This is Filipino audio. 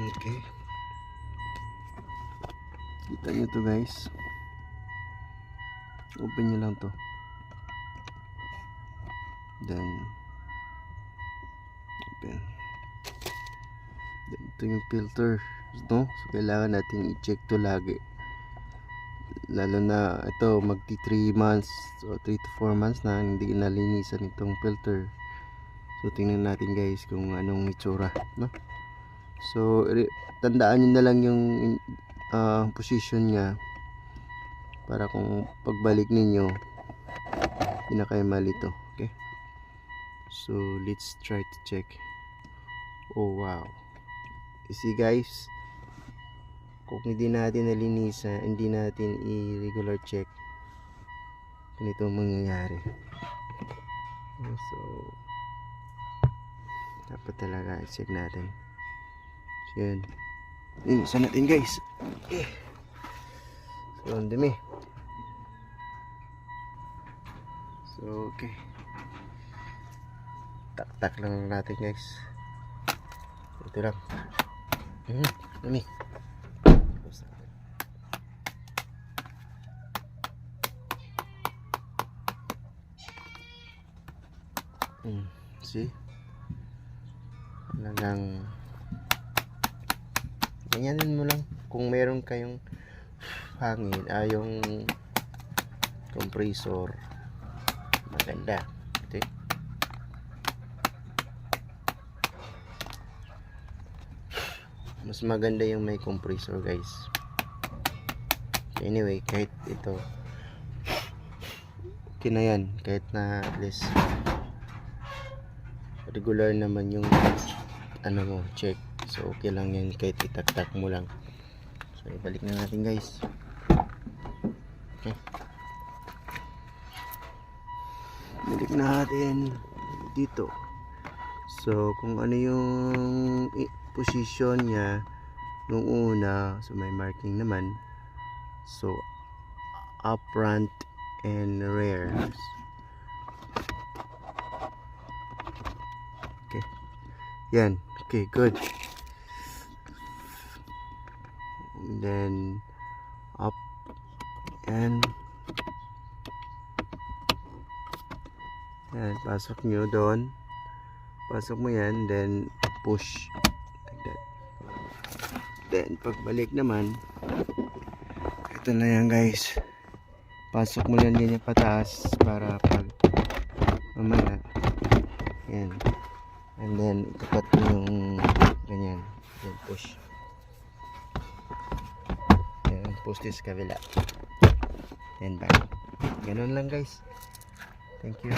Okay. Kita nyo to guys. Open nyo lang to. Then open. Then ito yung filter, no? So kailangan natin i-check to lagi. Lalo na ito magti 3 months o 3 to 4 months na hindi nalinisan itong filter. So tingnan natin guys kung anong itsura, no? So tandaan nyo na lang yung position niya para kung pagbalik ninyo hindi na kayo malito. Okay, so let's try to check. Oh wow, you see guys, kung hindi natin nalinisan, hindi natin i-regular check, ganito mangyayari. So dapat talaga i-check natin. So yun, linisan natin guys. So ang dumi. So okay, tak-tak lang natin guys. Ito lang. Dumi. See? Talagang ganyanin mo lang kung meron kayong hangin, yung compressor, maganda. Okay? Mas maganda yung may compressor guys. Anyway, kahit ito okay na yan, kahit na at least regular naman yung ano mo, check. So okay lang yan kahit itak-tak mo lang. So ibalik na natin guys. Okay, balik natin dito. So kung ano yung position niya nung una, so may marking naman. So up, front and rear. Okay, yan. Okay, good. And then up and yan, pasok nyo doon, pasok mo yan, then push like that. Then pagbalik naman, ito na yan guys, pasok mo yan ganyan pataas para pag mamaya yan, and then itapat mo yung ganyan, then push. Push this kabila, then back. Ganun lang guys. Thank you.